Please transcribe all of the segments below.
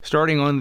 Starting on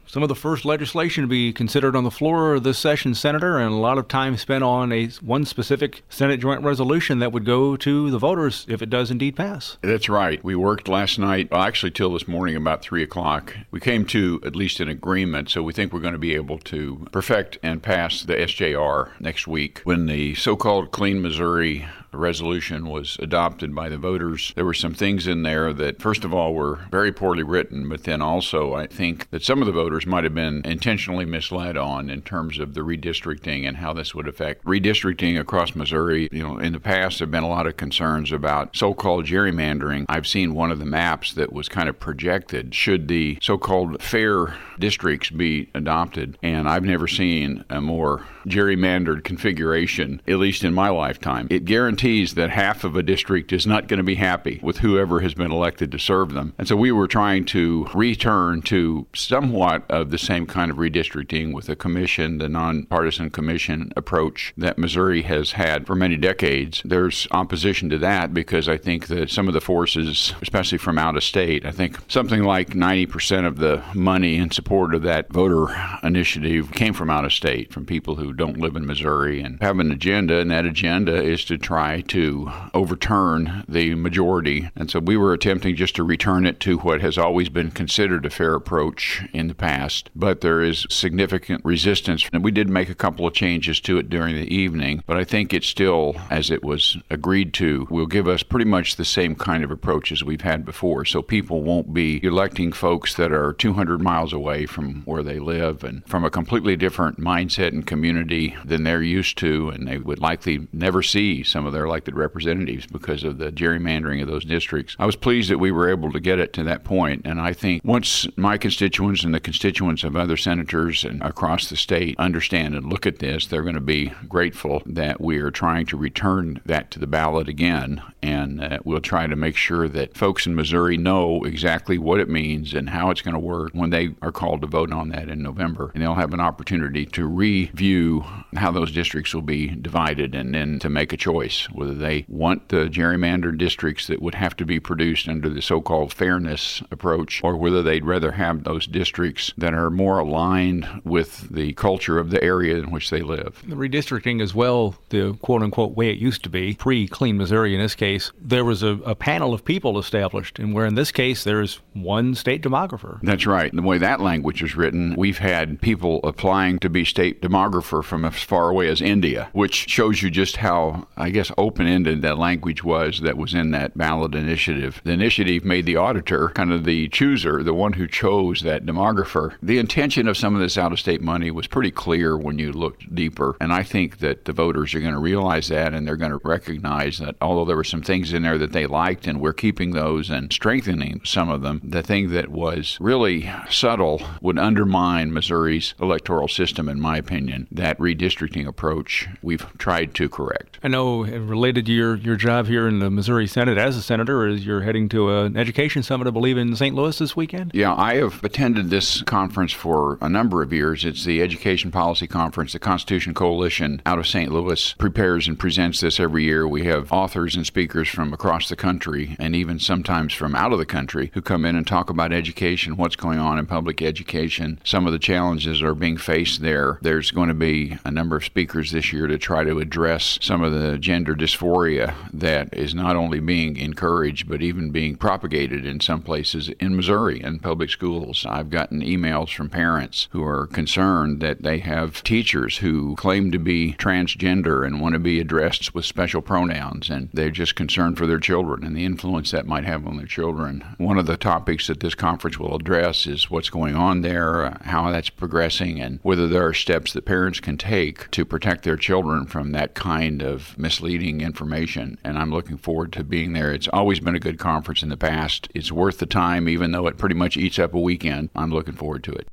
some of the first legislation to be considered on the floor of this session, Senator, and a lot of time spent on one specific Senate joint resolution that would go to the voters if it does indeed pass. That's right. We worked last night, actually till this morning about 3 o'clock. We came to at least an agreement, so we think we're going to be able to perfect and pass the SJR next week. When the so-called Clean Missouri resolution was adopted by the voters, there were some things in there that, first of all, were very poorly written, but then also I think that some of the voters might have been intentionally misled on in terms of the redistricting and how this would affect redistricting across Missouri. In the past, there have been a lot of concerns about so-called gerrymandering. I've seen one of the maps that was kind of projected should the so-called fair districts be adopted, and I've never seen a more gerrymandered configuration, at least in my lifetime. It guarantees that half of a district is not going to be happy with whoever has been elected to serve them. And so we were trying to return to somewhat of the same kind of redistricting with a commission, the nonpartisan commission approach that Missouri has had for many decades. There's opposition to that because I think that some of the forces, especially from out of state, I think something like 90% of the money in support of that voter initiative came from out of state, from people who don't live in Missouri and have an agenda, and that agenda is to try to overturn the majority. And so we were attempting just to return it to what has always been considered a fair approach in the past, but there is significant resistance. And we did make a couple of changes to it during the evening, but I think it still, as it was agreed to, will give us pretty much the same kind of approach as we've had before. So people won't be electing folks that are 200 miles away from where they live and from a completely different mindset and community than they're used to, and they would likely never see some of their elected representatives because of the gerrymandering of those districts. I was pleased that we were able to get it to that point, and I think once my constituents and the constituents of other senators and across the state understand and look at this, they're going to be grateful that we are trying to return that to the ballot again, and we'll try to make sure that folks in Missouri know exactly what it means and how it's going to work when they are called to vote on that in November, and they'll have an opportunity to review how those districts will be divided and then to make a choice whether they want the gerrymandered districts that would have to be produced under the so-called fairness approach, or whether they'd rather have those districts that are more aligned with the culture of the area in which they live. The redistricting as well, the quote-unquote way it used to be, pre-Clean Missouri in this case, there was a panel of people established, and where in this case there's one state demographer. That's right. The way that language is written, we've had people applying to be state demographer from as far away as India, which shows you just how, I guess, open-ended that language was that was in that ballot initiative. The initiative made the auditor kind of the chooser, the one who chose that demographer. The intention of some of this out-of-state money was pretty clear when you looked deeper, and I think that the voters are going to realize that, and they're going to recognize that although there were some things in there that they liked, and we're keeping those and strengthening some of them, the thing that was really subtle would undermine Missouri's electoral system, in my opinion. That redistricting approach we've tried to correct. I know, related to your job here in the Missouri Senate as a senator, is you're heading to an education summit, I believe, in St. Louis this weekend? Yeah, I have attended this conference for a number of years. It's the Education Policy Conference. The Constitution Coalition out of St. Louis prepares and presents this every year. We have authors and speakers from across the country, and even sometimes from out of the country, who come in and talk about education, what's going on in public education, some of the challenges that are being faced there. There's going to be a number of speakers this year to try to address some of the gender dysphoria that is not only being encouraged, but even being propagated in some places in Missouri in public schools. I've gotten emails from parents who are concerned that they have teachers who claim to be transgender and want to be addressed with special pronouns, and they're just concerned for their children and the influence that might have on their children. One of the topics that this conference will address is what's going on there, how that's progressing, and whether there are steps that parents can take to protect their children from that kind of misleading information. And I'm looking forward to being there. It's always been a good conference in the past. It's worth the time, even though it pretty much eats up a weekend. I'm looking forward to it.